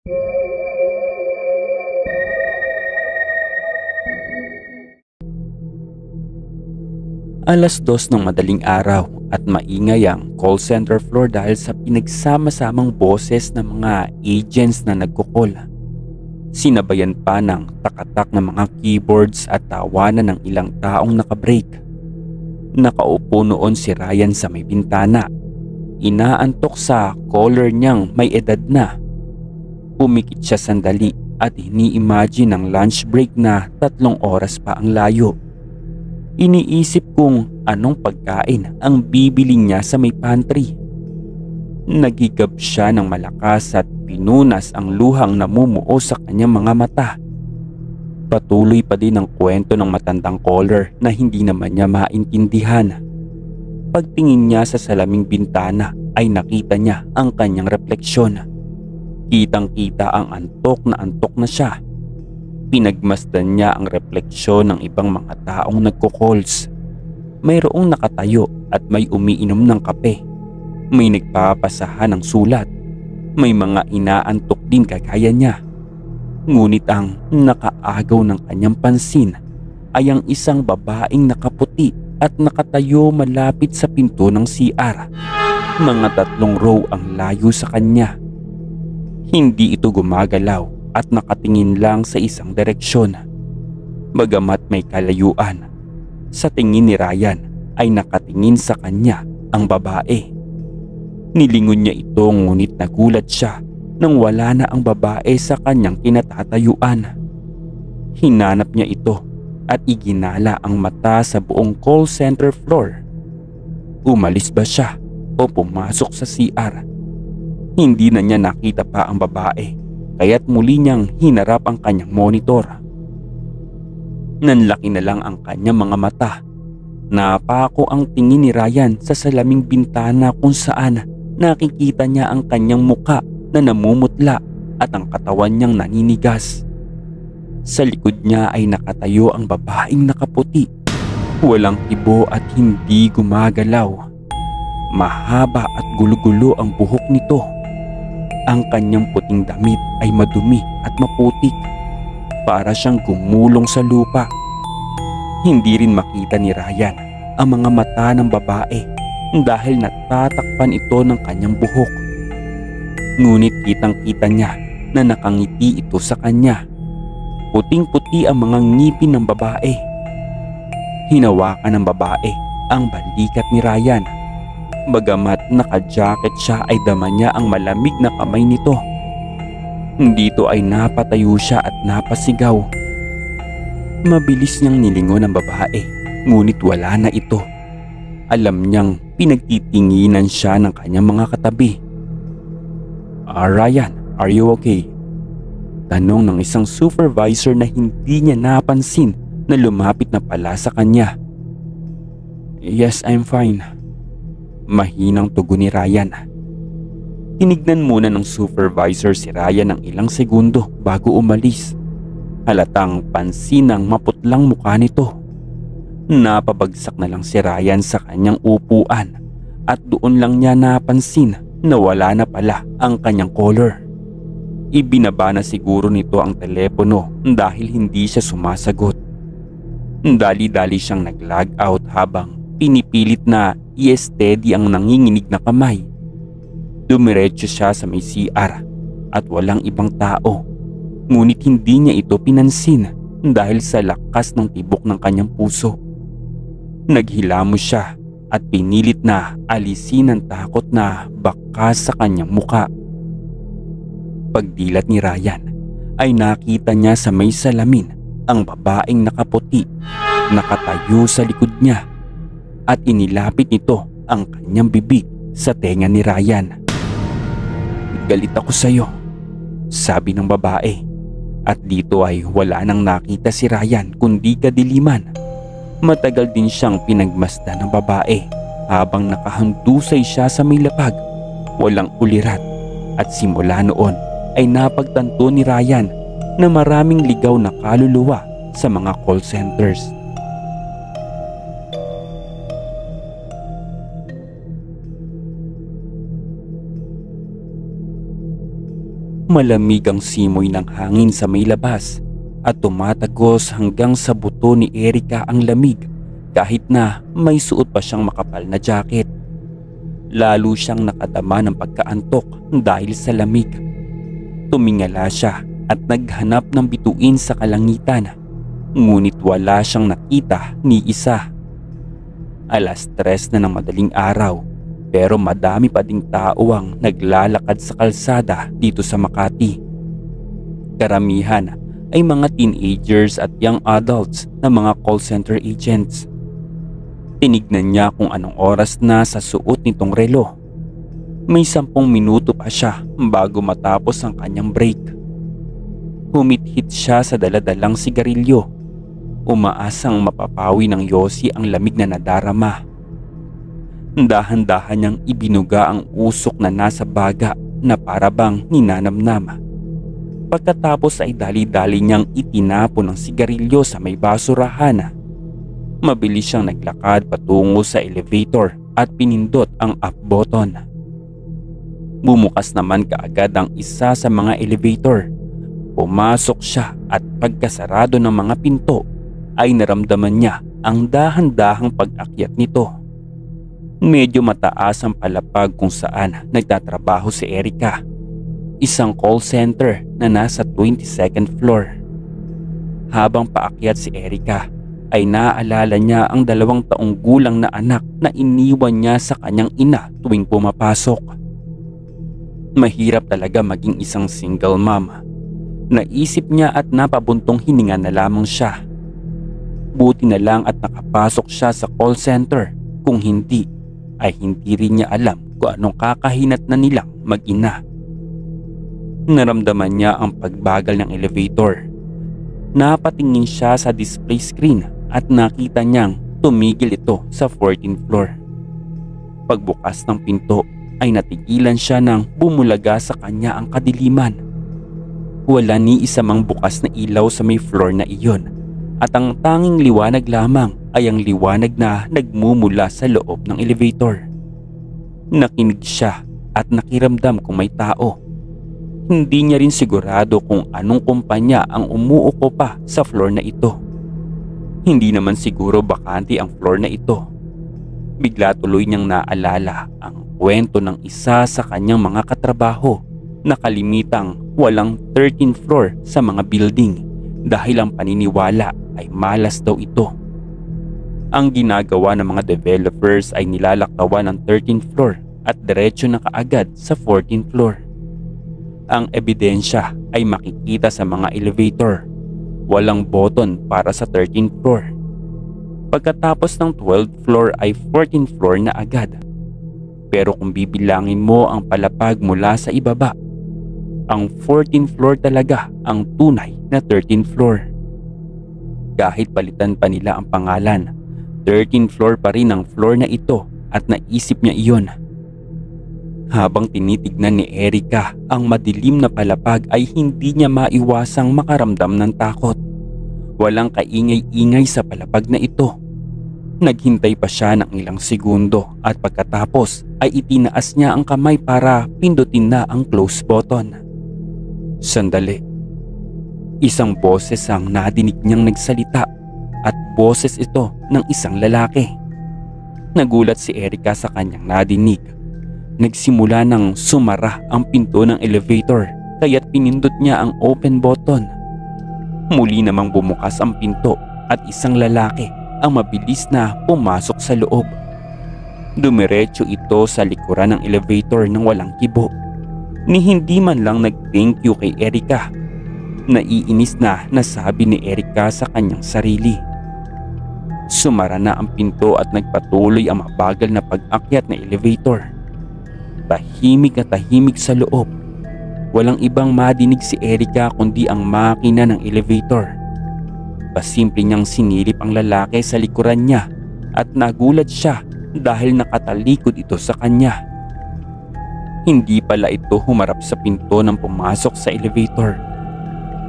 Alas 2 ng madaling araw at maingay ang call center floor dahil sa pinagsama-samang boses ng mga agents na nagkukol. Sinabayan pa ng takatak ng mga keyboards at tawanan ng ilang taong nakabreak. Nakaupo noon si Ryan sa may bintana. Inaantok sa caller niyang may edad na. Pumikit siya sandali at ini-imagine ang lunch break na 3 oras pa ang layo. Iniisip kung anong pagkain ang bibiling niya sa may pantry. Nagigab siya ng malakas at pinunas ang luhang namumuo sa kanyang mga mata. Patuloy pa din ang kwento ng matandang caller na hindi naman niya maintindihan. Pagtingin niya sa salaming bintana ay nakita niya ang kanyang refleksyon. Kitang-kita ang antok na siya. Pinagmasdan niya ang refleksyon ng ibang mga taong nagko-calls. Mayroong nakatayo at may umiinom ng kape. May nagpapasahan ng sulat. May mga inaantok din kagaya niya. Ngunit ang nakaagaw ng kanyang pansin ay ang isang babaeng nakaputi at nakatayo malapit sa pinto ng CR. Mga 3 row ang layo sa kanya. Hindi ito gumagalaw at nakatingin lang sa isang direksyon. Bagamat may kalayuan, sa tingin ni Ryan ay nakatingin sa kanya ang babae. Nilingon niya ito ngunit nagulat siya nang wala na ang babae sa kanyang kinatatayuan. Hinanap niya ito at iginala ang mata sa buong call center floor. Umalis ba siya o pumasok sa CR? Hindi na niya nakita pa ang babae. Kaya't muli niyang hinarap ang kanyang monitor. Nanlaki na lang ang kanyang mga mata. Napako ang tingin ni Ryan sa salaming bintana kung saan nakikita niya ang kanyang muka na namumutla at ang katawan niyang naninigas. Sa likod niya ay nakatayo ang babaeng nakaputi. Walang tibo at hindi gumagalaw. Mahaba at gulo-gulo ang buhok nito. Ang kanyang puting damit ay madumi at maputik. Para siyang gumulong sa lupa. Hindi rin makita ni Ryan ang mga mata ng babae dahil natatakpan ito ng kanyang buhok. Ngunit kitang-kita niya na nakangiti ito sa kanya. Puting-puti ang mga ngipin ng babae. Hinawakan ng babae ang balikat ni Ryan. Bagamat naka-jacket siya ay dama niya ang malamig na kamay nito. Dito ay napatayo siya at napasigaw. Mabilis niyang nilingon ang babae, ngunit wala na ito. Alam niyang pinagtitinginan siya ng kanyang mga katabi. Ryan, are you okay? Tanong ng isang supervisor na hindi niya napansin na lumapit na pala sa kanya. Yes, I'm fine. Mahinang tugon ni Ryan. Tinignan muna ng supervisor si Ryan ng ilang segundo bago umalis. Halatang pansin ang maputlang mukha nito. Napabagsak na lang si Ryan sa kanyang upuan at doon lang niya napansin na wala na pala ang kanyang caller. Ibinaba na siguro nito ang telepono dahil hindi siya sumasagot. Dali-dali siyang nag-log out habang pinipilit na i-steady ang nanginginig na kamay. Dumiretso siya sa may CR at walang ibang tao. Ngunit hindi niya ito pinansin dahil sa lakas ng tibok ng kanyang puso. Naghilamos siya at pinilit na alisin ang takot na bakas sa kanyang muka. Pagdilat ni Ryan ay nakita niya sa may salamin ang babaeng nakaputi nakatayo sa likod niya. At inilapit nito ang kanyang bibig sa tenga ni Ryan. Galit ako sa iyo, sabi ng babae. At dito ay wala nang nakita si Ryan kundi kadiliman. Matagal din siyang pinagmasdan ng babae habang nakahandusay siya sa may lapag. Walang ulirat at simula noon ay napagtanto ni Ryan na maraming ligaw na kaluluwa sa mga call centers. Malamig ang simoy ng hangin sa may labas at tumatagos hanggang sa buto ni Erica ang lamig kahit na may suot pa siyang makapal na jacket. Lalo siyang nakadama ng pagkaantok dahil sa lamig. Tumingala siya at naghanap ng bituin sa kalangitan, ngunit wala siyang nakita ni isa. 3:00 na ng madaling araw, pero madami pa ding tao ang naglalakad sa kalsada dito sa Makati. Karamihan ay mga teenagers at young adults na mga call center agents. Tinignan niya kung anong oras na sa suot nitong relo. May 10 minuto pa siya bago matapos ang kanyang break. Humithit siya sa daladalang sigarilyo. Umaasang mapapawi ng yosi ang lamig na nadarama. Dahan-dahan niyang ibinuga ang usok na nasa baga na parabang ninanamnam. Pagkatapos ay dali-dali niyang itinapon ang sigarilyo sa may basurahan. Mabilis siyang naglakad patungo sa elevator at pinindot ang up button. Bumukas naman kaagad ang isa sa mga elevator. Pumasok siya at pagkasarado ng mga pinto ay naramdaman niya ang dahan-dahang pag-akyat nito. Medyo mataas ang palapag kung saan nagtatrabaho si Erica, isang call center na nasa 22nd floor. Habang paakyat si Erica ay naaalala niya ang 2 taong gulang na anak na iniwan niya sa kanyang ina tuwing pumapasok. Mahirap talaga maging isang single mom. Naisip niya at napabuntong hininga na lamang siya. Buti na lang at nakapasok siya sa call center, kung hindi ay hindi rin niya alam kung anong kakahinat na nilang mag-ina. Naramdaman niya ang pagbagal ng elevator. Napatingin siya sa display screen at nakita niyang tumigil ito sa 14th floor. Pagbukas ng pinto ay natigilan siya nang bumulaga sa kanya ang kadiliman. Wala ni isa mang bukas na ilaw sa may floor na iyon at ang tanging liwanag lamang ay ang liwanag na nagmumula sa loob ng elevator. Nakinig siya at nakiramdam kung may tao. Hindi niya rin sigurado kung anong kumpanya ang umuuko pa sa floor na ito. Hindi naman siguro bakante ang floor na ito. Bigla tuloy niyang naalala ang kwento ng isa sa kanyang mga katrabaho na kalimitang walang 13th floor sa mga building dahil ang paniniwala ay malas daw ito. Ang ginagawa ng mga developers ay nilalaktawan ng 13th floor at diretso na kaagad sa 14th floor. Ang ebidensya ay makikita sa mga elevator. Walang button para sa 13th floor. Pagkatapos ng 12th floor ay 14th floor na agad. Pero kung bibilangin mo ang palapag mula sa ibaba, ang 14th floor talaga ang tunay na 13th floor. Kahit palitan pa nila ang pangalan, 13th floor pa rin ang floor na ito at naisip niya iyon. Habang tinitignan ni Erica ang madilim na palapag ay hindi niya maiwasang makaramdam ng takot. Walang kaingay-ingay sa palapag na ito. Naghintay pa siya ng ilang segundo at pagkatapos ay itinaas niya ang kamay para pindutin na ang close button. Sandali. Isang boses ang nadinig niyang nagsalita at boses ito ng isang lalaki. Nagulat si Erica sa kanyang nadinig. Nagsimula nang sumara ang pinto ng elevator kaya't pinindot niya ang open button. Muli namang bumukas ang pinto at isang lalaki ang mabilis na pumasok sa loob. Dumiretso ito sa likuran ng elevator nang walang kibo. Ni hindi man lang nag-thank you kay Erica. Naiinis na nasabi ni Erica sa kanyang sarili. Sumara na ang pinto at nagpatuloy ang mabagal na pag-akyat na elevator. Tahimik na tahimik sa loob. Walang ibang madinig si Erica kundi ang makina ng elevator. Pasimple niyang sinilip ang lalaki sa likuran niya at nagulat siya dahil nakatalikod ito sa kanya. Hindi pala ito humarap sa pinto nang pumasok sa elevator.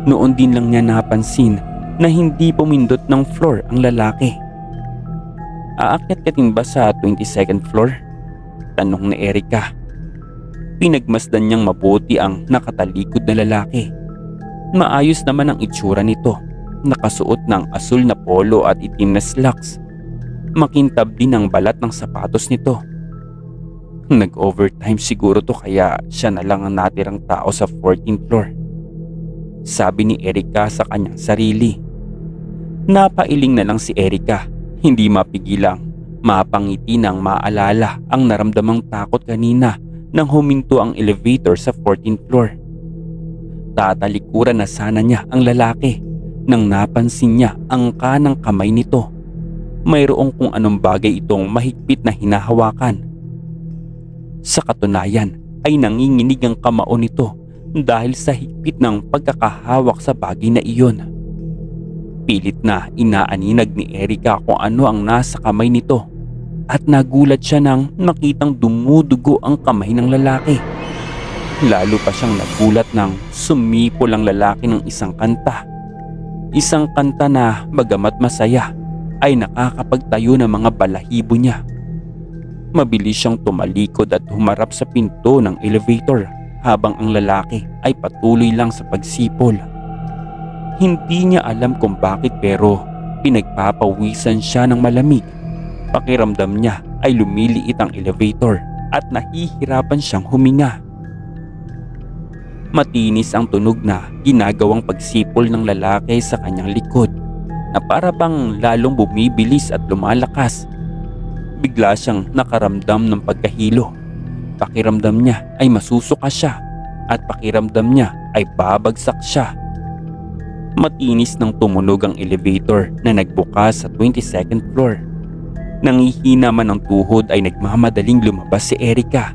Noon din lang niya napansin na hindi pumindot ng floor ang lalaki. Aakyat ka din ba sa 22nd floor? Tanong ni Erica. Pinagmasdan niyang mabuti ang nakatalikod na lalaki. Maayos naman ang itsura nito, nakasuot ng asul na polo at itim na slacks. Makintab din ang balat ng sapatos nito. Nag-overtime siguro to kaya siya na lang ang natirang tao sa 14th floor, sabi ni Erica sa kanyang sarili. Napailing na lang si Erica, hindi mapigilang mapangiti nang maalala ang naramdamang takot kanina nang huminto ang elevator sa 14th floor. Tatalikuran na sana niya ang lalaki nang napansin niya ang kanang kamay nito. Mayroong kung anong bagay itong mahigpit na hinahawakan. Sa katunayan ay nanginginig ang kamao nito dahil sa higpit ng pagkakahawak sa bagay na iyon. Pilit na inaaninag ni Erica kung ano ang nasa kamay nito at nagulat siya nang nakitang dumudugo ang kamay ng lalaki. Lalo pa siyang nagulat nang sumipol ang lalaki ng isang kanta. Isang kanta na bagamat masaya ay nakakapagtayo ng mga balahibo niya. Mabilis siyang tumalikod at humarap sa pinto ng elevator habang ang lalaki ay patuloy lang sa pagsipol. Hindi niya alam kung bakit pero pinagpapawisan siya ng malamig. Pakiramdam niya ay lumiliit ang elevator at nahihirapan siyang huminga. Matinis ang tunog na ginagawang pagsipol ng lalaki sa kanyang likod na para bang lalong bumibilis at lumalakas. Bigla siyang nakaramdam ng pagkahilo. Pakiramdam niya ay masusuka siya at pakiramdam niya ay babagsak siya. Matinis nang tumunog ang elevator na nagbukas sa 22nd floor. Nangihina man ang tuhod ay nagmamadaling lumabas si Erica.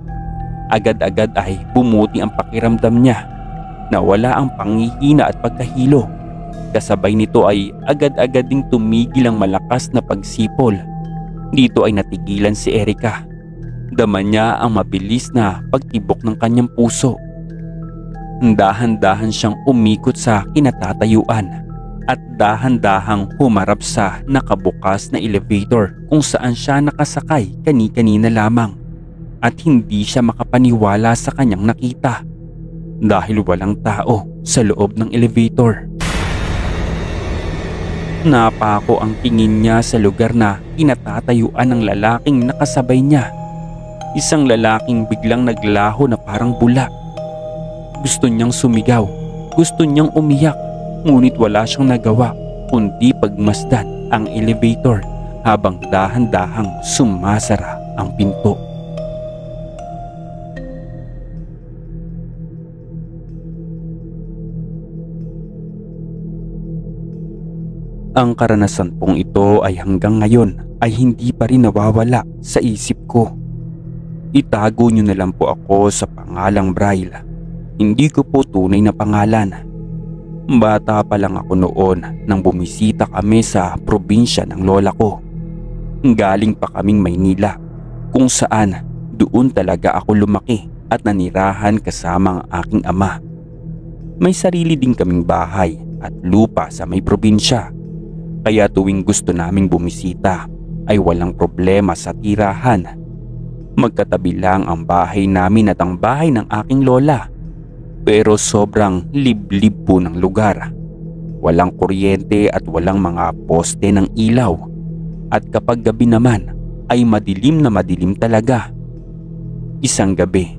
Agad-agad ay bumuti ang pakiramdam niya. Nawala ang panghihina at pagkahilo. Kasabay nito ay agad-agad ding tumigil ang malakas na pagsipol. Dito ay natigilan si Erica. Dama niya ang mabilis na pagtibok ng kanyang puso. Dahan-dahan siyang umikot sa kinatatayuan at dahan-dahang humarap sa nakabukas na elevator kung saan siya nakasakay kani-kanina lamang. At hindi siya makapaniwala sa kanyang nakita dahil walang tao sa loob ng elevator. Napako ang tingin niya sa lugar na kinatatayuan ng lalaking nakasabay niya. Isang lalaking biglang naglaho na parang bula. Gusto niyang sumigaw, gusto niyang umiyak, ngunit wala siyang nagawa kundi pagmasdan ang elevator habang dahan-dahang sumasara ang pinto. Ang karanasan pong ito ay hanggang ngayon ay hindi pa rin nawawala sa isip ko. Itago niyo na lang po ako sa pangalang Braille. Hindi ko po tunay na pangalan. Bata pa lang ako noon nang bumisita kami sa probinsya ng lola ko. Galing pa kaming Maynila kung saan doon talaga ako lumaki at nanirahan kasama ang aking ama. May sarili din kaming bahay at lupa sa may probinsya. Kaya tuwing gusto naming bumisita ay walang problema sa tirahan. Magkatabi lang ang bahay namin at ang bahay ng aking lola. Pero sobrang liblib po ng lugar. Walang kuryente at walang mga poste ng ilaw. At kapag gabi naman ay madilim na madilim talaga. Isang gabi,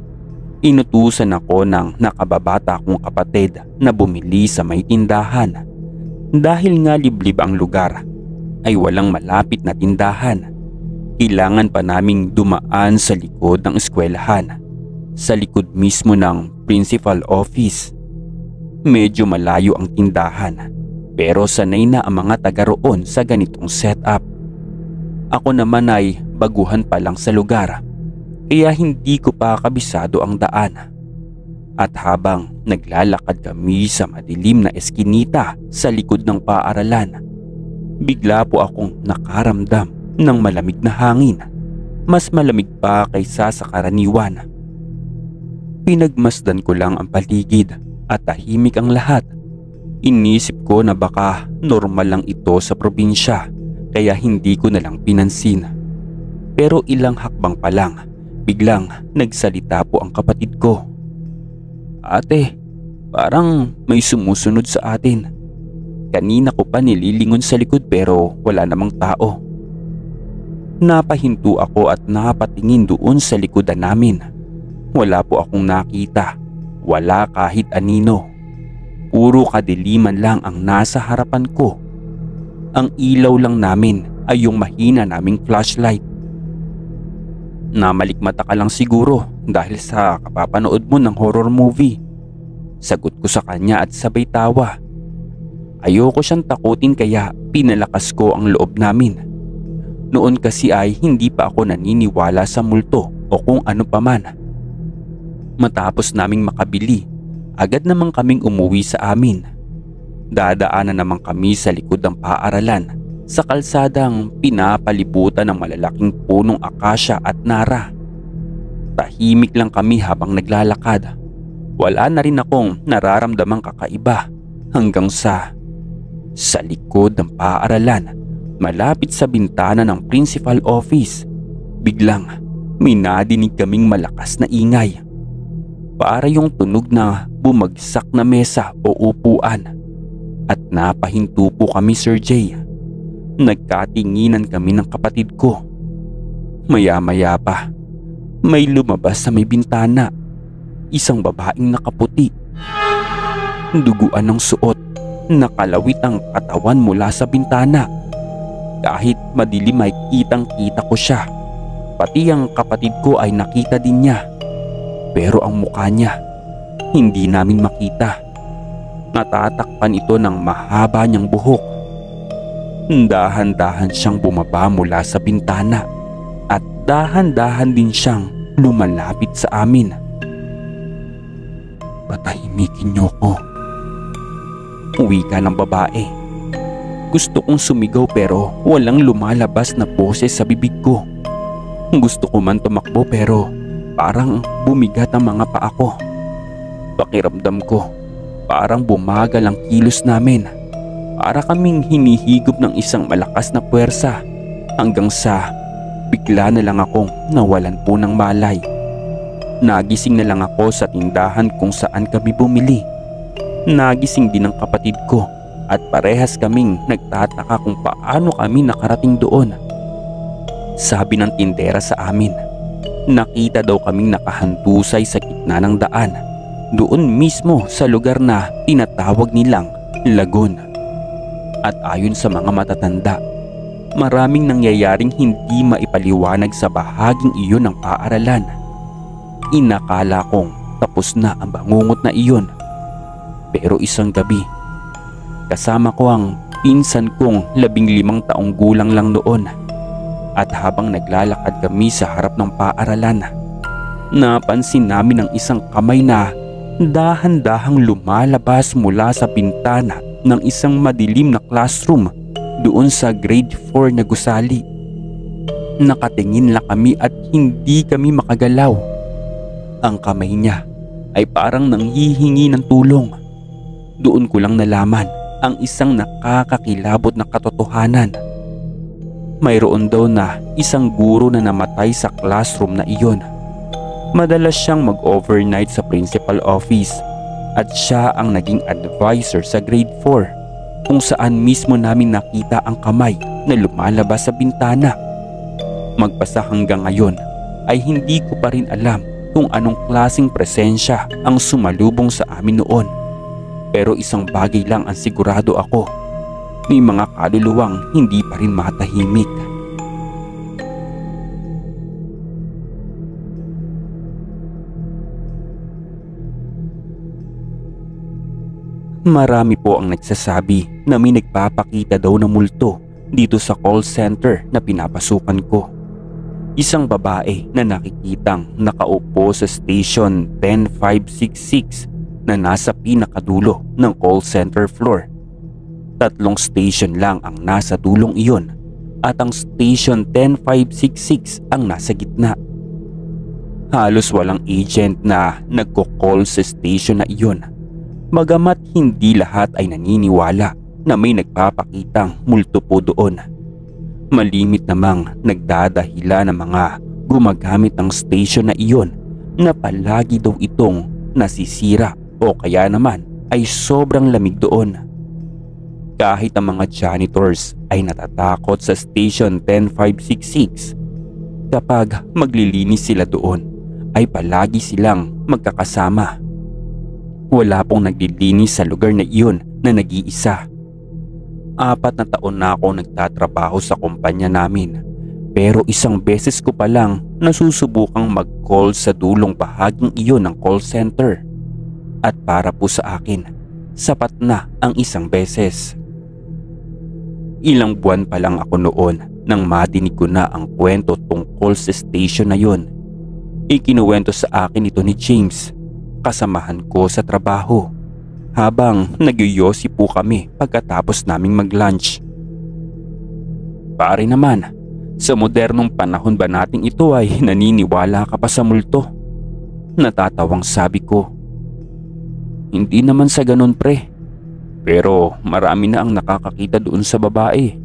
inutusan ako ng nakababata kong kapatid na bumili sa may tindahan. Dahil nga liblib ang lugar, ay walang malapit na tindahan. Kailangan pa naming dumaan sa likod ng eskwelahan, sa likod mismo ng principal office. Medyo malayo ang tindahan, pero sanay na ang mga taga roon sa ganitong setup. Ako naman ay baguhan pa lang sa lugar, kaya hindi ko pa kabisado ang daan. At habang naglalakad kami sa madilim na eskinita sa likod ng paaralan, bigla po akong nakaramdam ng malamig na hangin. Mas malamig pa kaysa sa karaniwan. Pinagmasdan ko lang ang paligid at tahimik ang lahat. Inisip ko na baka normal lang ito sa probinsya kaya hindi ko na lang pinansin. Pero ilang hakbang pa lang, Biglang nagsalita po ang kapatid ko. "Ate, parang may sumusunod sa atin. Kanina ko pa nililingon sa likod pero wala namang tao." Napahinto ako at napatingin doon sa likodan namin. Wala po akong nakita. Wala kahit anino. Puro kadiliman lang ang nasa harapan ko. Ang ilaw lang namin ay yung mahina naming flashlight. "Namalikmata ka lang siguro dahil sa kapapanood mo ng horror movie." Sagot ko sa kanya at sabay tawa. Ayoko siyang takutin kaya pinalakas ko ang loob namin. Noon kasi ay hindi pa ako naniniwala sa multo o kung ano paman. Matapos naming makabili, agad namang kaming umuwi sa amin. Dadaanan naman kami sa likod ng paaralan sa kalsadang pinapalibutan ng malalaking punong akasya at nara. Tahimik lang kami habang naglalakad. Wala na rin akong nararamdamang kakaiba hanggang sa likod ng paaralan, malapit sa bintana ng principal office, biglang may nadinig kaming malakas na ingay. Para yung tunog na bumagsak na mesa o upuan. At napahinto po kami, Sir Jay. Nagkatinginan kami ng kapatid ko. Maya-maya pa, may lumabas sa may bintana. Isang babaeng nakaputi. Duguan ng suot, nakalawit ang katawan mula sa bintana. Kahit madilim ay kitang-kita ko siya. Pati ang kapatid ko ay nakita din niya. Pero ang mukha niya, hindi namin makita. Natatakpan ito ng mahaba niyang buhok. Dahan-dahan siyang bumaba mula sa bintana at dahan-dahan din siyang lumalapit sa amin. "Patahimikin niyo ko," wika ng babae. Gusto kong sumigaw pero walang lumalabas na boses sa bibig ko. Gusto ko man tumakbo pero parang bumigat ang mga paa ko. Pakiramdam ko, parang bumagal ang kilos namin. Para kaming hinihigop ng isang malakas na puwersa hanggang sa bigla na lang akong nawalan po ng malay. Nagising na lang ako sa tindahan kung saan kami bumili. Nagising din ang kapatid ko at parehas kaming nagtataka kung paano kami nakarating doon. Sabi ng tindera sa amin, nakita daw kaming nakahandusay sa gitna ng daan, doon mismo sa lugar na tinatawag nilang Lagun. At ayon sa mga matatanda, maraming nangyayaring hindi maipaliwanag sa bahaging iyon ng paaralan. Inakala kong tapos na ang bangungot na iyon. Pero isang gabi, kasama ko ang pinsan kong 15 taong gulang lang noon. At habang naglalakad kami sa harap ng paaralan, napansin namin ang isang kamay na dahan-dahang lumalabas mula sa bintana ng isang madilim na classroom doon sa grade 4 na gusali. Nakatingin lang kami at hindi kami makagalaw. Ang kamay niya ay parang nanghihingi ng tulong. Doon ko lang nalaman ang isang nakakakilabot na katotohanan. Mayroon daw na isang guro na namatay sa classroom na iyon. Madalas siyang mag-overnight sa principal office at siya ang naging advisor sa grade 4 kung saan mismo namin nakita ang kamay na lumalabas sa bintana. Magpasa hanggang ngayon ay hindi ko pa rin alam kung anong klaseng presensya ang sumalubong sa amin noon. Pero isang bagay lang ang sigurado ako, may mga kaluluwang hindi pa rin matahimik. Marami po ang nagsasabi na may nagpapakita daw ng multo dito sa call center na pinapasukan ko. Isang babae na nakikitang nakaupo sa station 10566 na nasa pinakadulo ng call center floor. 3 station lang ang nasa dulong iyon at ang station 10566 ang nasa gitna. Halos walang agent na nagko-call sa station na iyon. Bagamat hindi lahat ay naniniwala na may nagpapakitang multo po doon. Malimit namang nagdadahila ng mga gumagamit ng station na iyon na palagi daw itong nasisira o kaya naman ay sobrang lamig doon. Kahit ang mga janitors ay natatakot sa station 10566, kapag maglilinis sila doon ay palagi silang magkakasama. Wala pong naglilinis sa lugar na iyon na nag-iisa. 4 na taon na ako nagtatrabaho sa kumpanya namin, pero isang beses ko pa lang nasusubukang mag-call sa dulong bahaging iyon ng call center. At para po sa akin, sapat na ang isang beses. Ilang buwan pa lang ako noon nang madinig ko na ang kwento tungkol sa station na yun. Ikinuwento sa akin ito ni James, kasamahan ko sa trabaho, habang nagyoyosi po kami pagkatapos naming mag-lunch. Pare naman, sa modernong panahon ba nating ito ay naniniwala ka pa sa multo? Natatawang sabi ko. Hindi naman sa ganun pre, pero marami na ang nakakakita doon sa babae.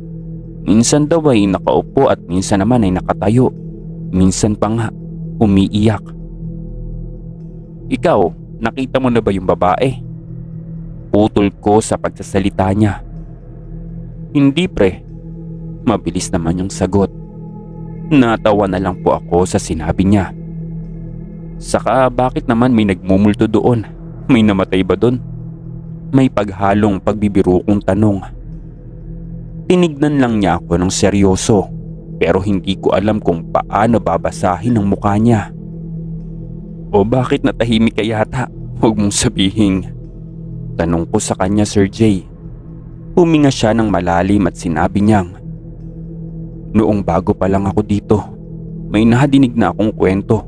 Minsan daw ay nakaupo at minsan naman ay nakatayo. Minsan pa nga umiiyak. Ikaw, nakita mo na ba yung babae? Putol ko sa pagsasalita niya. Hindi pre, mabilis naman yung sagot. Natawa na lang po ako sa sinabi niya. Saka bakit naman may nagmumulto doon? May namatay ba doon? May paghalong pagbibiro kong tanong. Tinignan lang niya ako ng seryoso, pero hindi ko alam kung paano babasahin ang mukha niya. O bakit natahimik ka yata? Huwag mong sabihin. Tanong ko sa kanya, Sir Jay. Huminga siya ng malalim at sinabi niyang, noong bago pa lang ako dito, may nadinig na akong kwento.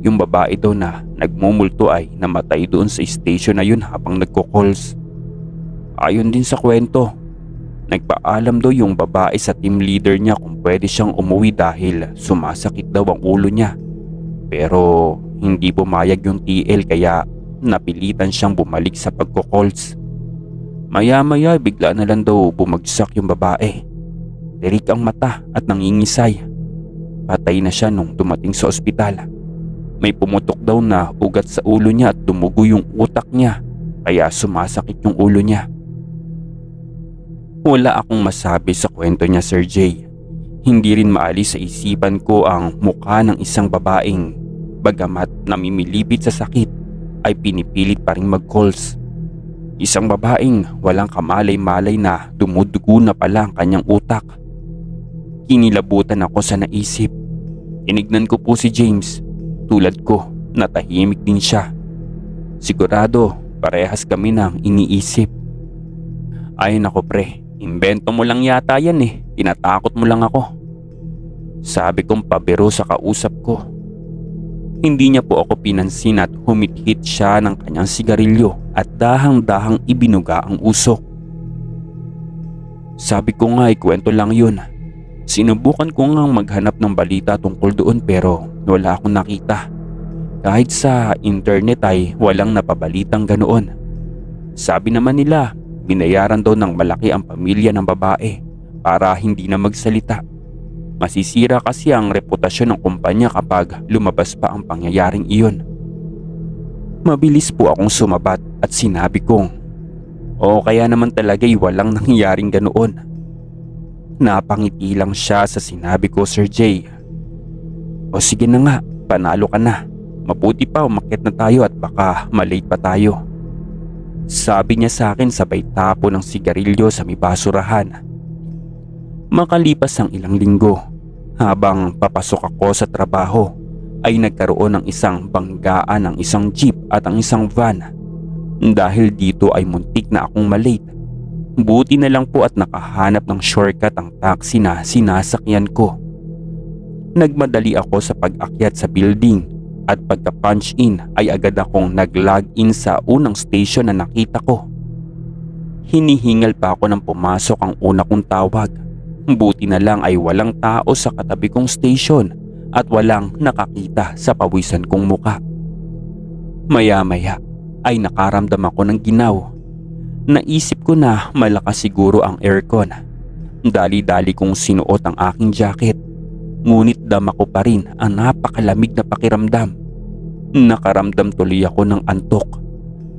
Yung babae daw na nagmumulto ay namatay doon sa station na yun habang nagko-calls. Ayon din sa kwento, nagpaalam daw yung babae sa team leader niya kung pwede siyang umuwi dahil sumasakit daw ang ulo niya. Pero hindi pumayag yung TL kaya napilitan siyang bumalik sa pagko-calls. Maya-maya bigla na lang daw bumagsak yung babae. Tirik ang mata at nangingisay. Patay na siya nung dumating sa ospital. May pumutok daw na ugat sa ulo niya at dumugo yung utak niya, kaya sumasakit yung ulo niya. Wala akong masabi sa kwento niya, Sir Jay. Hindi rin maalis sa isipan ko ang mukha ng isang babaeng bagamat namimilipit sa sakit ay pinipilit pa rin mag-calls. Isang babaeng walang kamalay-malay na dumudugo na pala ang kanyang utak. Kinilabutan ako sa naisip. Tinignan ko po si James. Tulad ko, natahimik din siya. Sigurado, parehas kami nang iniisip. Ay nako pre, imbento mo lang yata yan eh. Tinatakot mo lang ako. Sabi kong pabiro sa kausap ko. Hindi niya po ako pinansin at humit-hit siya ng kanyang sigarilyo at dahang-dahang ibinuga ang usok. Sabi ko nga kwento lang yun. Sinubukan ko ngang maghanap ng balita tungkol doon pero wala akong nakita. Kahit sa internet ay walang napabalitang ganoon. Sabi naman nila, binayaran daw ng malaki ang pamilya ng babae para hindi na magsalita. Masisira kasi ang reputasyon ng kumpanya kapag lumabas pa ang pangyayaring iyon. Mabilis po akong sumabat at sinabi kong, o kaya naman talaga'y walang nangyaring ganoon. Napangiti lang siya sa sinabi ko, Sir Jay. O sige na nga, panalo ka na. Mabuti pa umakyat na tayo at baka malate pa tayo. Sabi niya sa akin sabay tapo ng sigarilyo sa may basurahan. Makalipas ang ilang linggo, habang papasok ako sa trabaho, ay nagkaroon ng isang banggaan ng isang jeep at ang isang van. Dahil dito ay muntik na akong malate. Buti na lang po at nakahanap ng shortcut ang taxi na sinasakyan ko. Nagmadali ako sa pag-akyat sa building at pagka-punch in ay agad akong nag-log in sa unang station na nakita ko. Hinihingal pa ako nang pumasok ang una kong tawag. Buti na lang ay walang tao sa katabi kong station at walang nakakita sa pawisan kong muka. Maya-maya ay nakaramdam ako ng ginaw. Naisip ko na malakas siguro ang aircon. Dali-dali kong sinuot ang aking jacket. ngunit dama ko pa rin ang napakalamig na pakiramdam. Nakaramdam tuloy ako ng antok.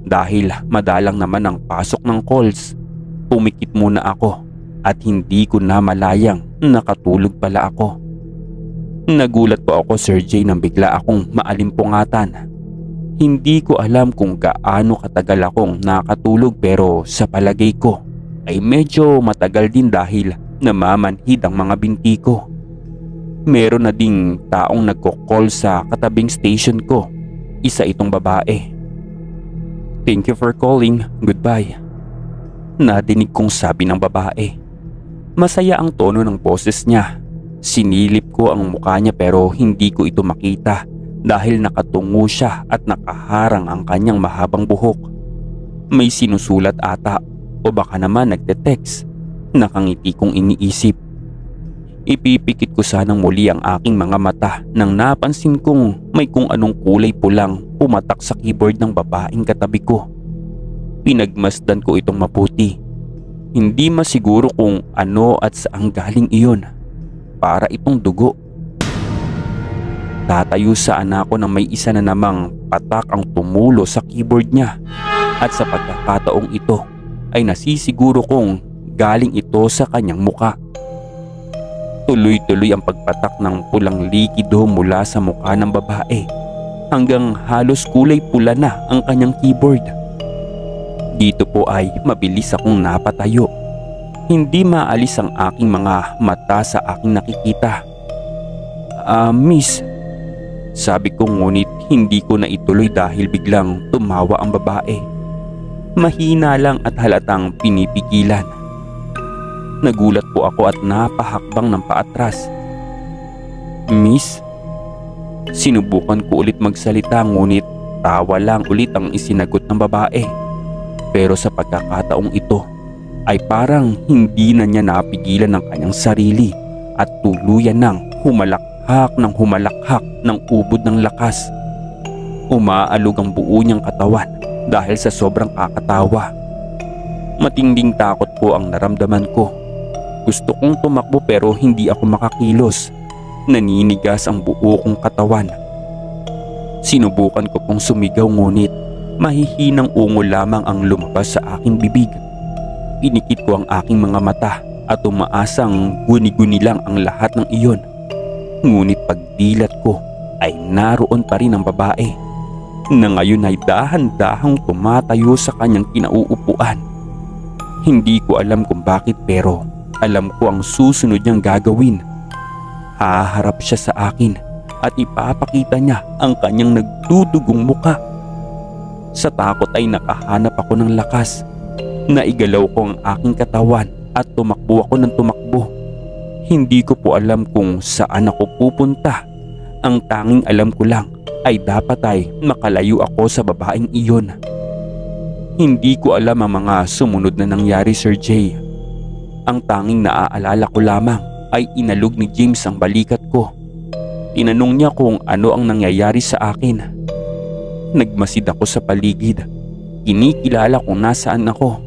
Dahil madalang naman ang pasok ng calls, pumikit muna ako at hindi ko na malayang nakatulog pala ako. Nagulat po ako, Sir Jay, nang bigla akong maalimpungatan. Hindi ko alam kung gaano katagal akong nakatulog, pero sa palagay ko ay medyo matagal din dahil namamanhid ang mga binti ko. Meron na ding taong nagko-call sa katabing station ko. Isa itong babae. "Thank you for calling. Goodbye." Nadinig kong sabi ng babae. Masaya ang tono ng boses niya. Sinilip ko ang mukha niya pero hindi ko ito makita dahil nakatungo siya at nakaharang ang kanyang mahabang buhok. May sinusulat ata o baka naman nagte-text. Nakangiti kong iniisip. Ipipikit ko sanang muli ang aking mga mata nang napansin kong may kung anong kulay pulang pumatak sa keyboard ng babaeng katabi ko. Pinagmasdan ko itong mabuti. Hindi masiguro kung ano at saang galing iyon. Para itong dugo. Tatayo saan ako nang may isa na namang patak ang tumulo sa keyboard niya. At sa pagkakataong ito ay nasisiguro kong galing ito sa kanyang muka. Tuloy-tuloy ang pagpatak ng pulang likido mula sa mukha ng babae hanggang halos kulay pula na ang kanyang keyboard. Dito po ay mabilis akong napatayo. Hindi maalis ang aking mga mata sa aking nakikita. Miss," sabi ko, ngunit hindi ko na ituloy dahil biglang tumawa ang babae. Mahina lang at halatang pinipigilan. Nagulat po ako at napahakbang ng paatras. "Miss?" Sinubukan ko ulit magsalita ngunit tawa lang ulit ang isinagot ng babae. Pero sa pagkakataong ito ay parang hindi na niya napigilan ng kanyang sarili at tuluyan ng humalakhak ng ubod ng lakas. Umaalog ang buo niyang katawan dahil sa sobrang kakatawa. Matinding takot po ang naramdaman ko. Gusto kong tumakbo pero hindi ako makakilos. Naninigas ang buo kong katawan. Sinubukan ko pong sumigaw ngunit mahihinang ungol lamang ang lumabas sa aking bibig. Pinikit ko ang aking mga mata at umaasang guni-guni lang ang lahat ng iyon. Ngunit pagdilat ko ay naroon pa rin ang babae na ngayon ay dahan-dahang tumatayo sa kanyang kinauupuan. Hindi ko alam kung bakit pero alam ko ang susunod niyang gagawin. Haharap siya sa akin at ipapakita niya ang kanyang nagdudugong muka. Sa takot ay nakahanap ako ng lakas. Naigalaw ko ang aking katawan at tumakbo ako ng tumakbo. Hindi ko po alam kung saan ako pupunta. Ang tanging alam ko lang ay dapat ay makalayo ako sa babaeng iyon. Hindi ko alam ang mga sumunod na nangyari, Sir Jay. Ang tanging naaalala ko lamang ay inalog ni James ang balikat ko. Tinanong niya kung ano ang nangyayari sa akin. Nagmasid ako sa paligid. Kinikilala kung nasaan ako.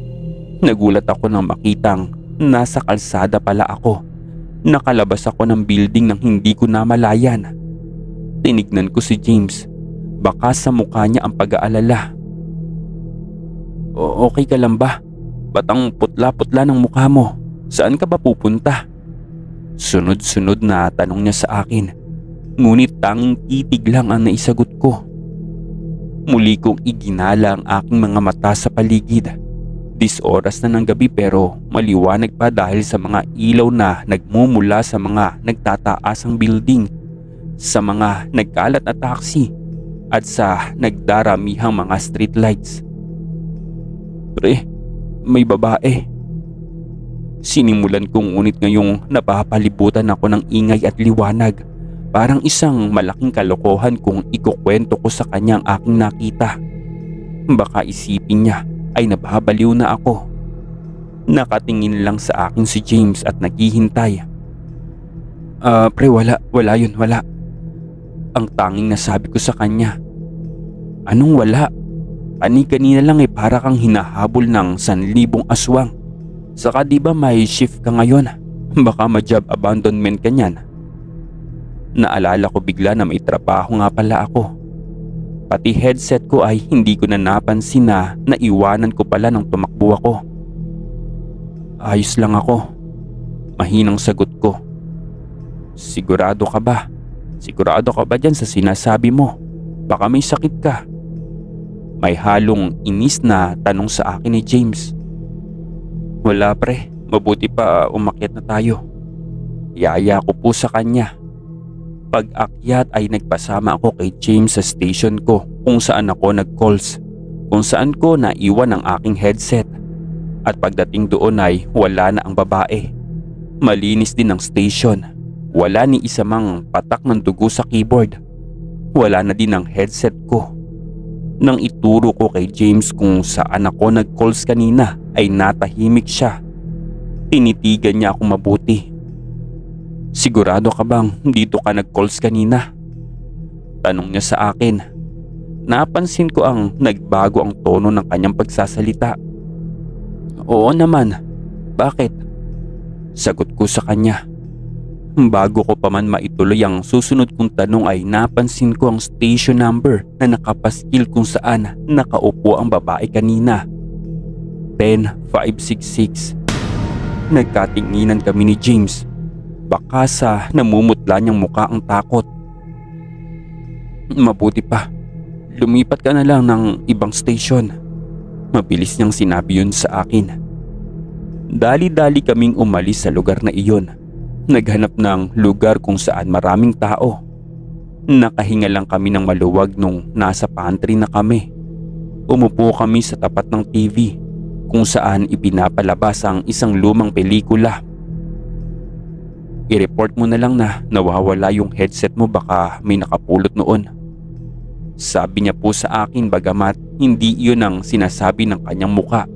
Nagulat ako nang makitang nasa kalsada pala ako. Nakalabas ako ng building nang hindi ko namalayan. Tinignan ko si James. Baka sa mukha niya ang pag-aalala. Okay ka lang ba? Ba't ang putla-putla ng mukha mo? Saan ka ba pupunta?" Sunod-sunod na tanong niya sa akin. Ngunit tanging titig lang ang naisagot ko. Muli kong iginala ang aking mga mata sa paligid. 10 oras na ng gabi pero maliwanag pa dahil sa mga ilaw na nagmumula sa mga nagtataasang building, sa mga nagkalat na taxi at sa nagdaramihang mga street lights. "Pre, may babae." Sinimulan kong ngunit ngayong napapalibutan ako ng ingay at liwanag. Parang isang malaking kalokohan kung ikukwento ko sa kanya ang aking nakita. Baka isipin niya ay nababaliw na ako. Nakatingin lang sa akin si James at naghihintay. Pre, wala yun, wala." Ang tanging nasabi ko sa kanya. "Anong wala? Kanina lang para kang hinahabol ng 1,000 aswang. Saka di ba may shift ka ngayon? Baka ma-job abandonment ka niyan." Naalala ko bigla na may trabaho nga pala ako. Pati headset ko ay hindi ko na napansin na naiwanan ko pala nang tumakbo ako. Ayos lang ako. Mahinang sagot ko. Sigurado ka ba? Sigurado ka ba dyan sa sinasabi mo? Baka may sakit ka. May halong inis na tanong sa akin ni James. Wala pre, mabuti pa umakyat na tayo. Yaya ko po sa kanya. Pag-akyat ay nagpasama ako kay James sa station ko kung saan ako nag-calls. Kung saan ko naiwan ang aking headset. At pagdating doon ay wala na ang babae. Malinis din ang station. Wala ni isa mang patak ng dugo sa keyboard. Wala na din ang headset ko. Nang ituro ko kay James kung saan ako nag-calls kanina ay natahimik siya. Tinitigan niya ako mabuti. Sigurado ka bang dito ka nag-calls kanina? Tanong niya sa akin. Napansin ko ang nagbago ang tono ng kanyang pagsasalita. Oo naman. Bakit? Sagot ko sa kanya. Bago ko pa man maituloy ang susunod kong tanong ay napansin ko ang station number na nakapaskil kung saan nakaupo ang babae kanina. 10566. Nagkatinginan kami ni James. Baka sa namumutla niyang mukha ang takot. Mabuti pa. Lumipat ka na lang ng ibang station. Mabilis niyang sinabi yun sa akin. Dali-dali kaming umalis sa lugar na iyon. Naghanap ng lugar kung saan maraming tao. Nakahinga lang kami ng maluwag nung nasa pantry na kami. Umupo kami sa tapat ng TV kung saan ipinapalabas ang isang lumang pelikula. I-report mo na lang na nawawala yung headset mo, baka may nakapulot noon. Sabi niya po sa akin bagamat hindi iyon ang sinasabi ng kanyang muka.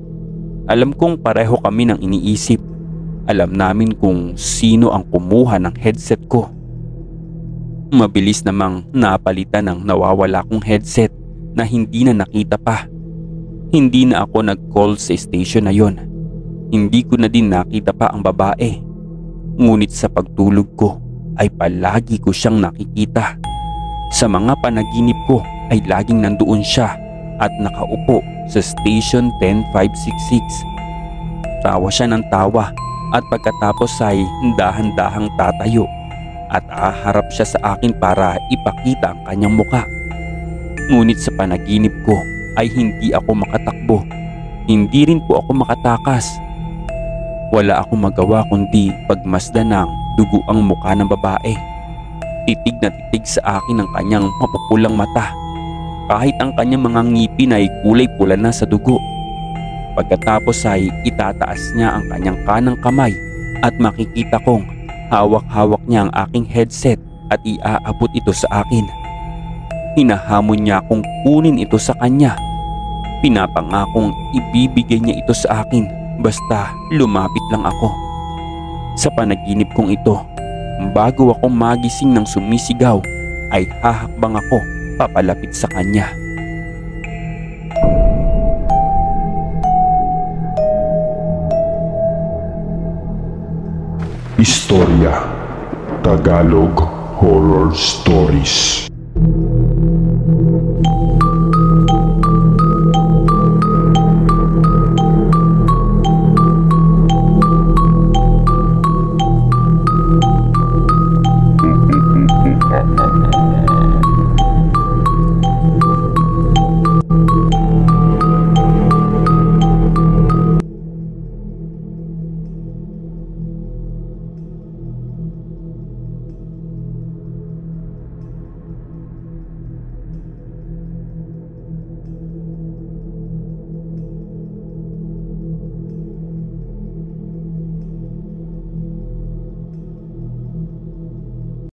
Alam kong pareho kami ng iniisip. Alam namin kung sino ang kumuha ng headset ko. Mabilis namang napalitan ng nawawala kong headset na hindi na nakita pa. Hindi na ako nag-call sa station na yon. Hindi ko na din nakita pa ang babae. Ngunit sa pagtulog ko ay palagi ko siyang nakikita. Sa mga panaginip ko ay laging nandoon siya at nakaupo sa station 10566. Tawa siya ng tawa at pagkatapos ay dahan-dahang tatayo at aharap siya sa akin para ipakita ang kanyang muka. Ngunit sa panaginip ko ay hindi ako makatakbo. Hindi rin po ako makatakas. Wala akong magawa kundi pagmasdan ng dugo ang mukha ng babae. Titig na titig sa akin ang kanyang mapupulang mata. Kahit ang kanyang mga ngipin ay kulay pula na sa dugo. Pagkatapos ay itataas niya ang kanyang kanang kamay at makikita kong hawak-hawak niya ang aking headset at iaabot ito sa akin. Hinahamon niya akong kunin ito sa kanya. Pinapangakong ibibigay niya ito sa akin basta lumapit lang ako. Sa panaginip kong ito, bago ako magising ng sumisigaw, ay hahakbang ako papalapit sa kanya. Istorya Tagalog Horror Stories.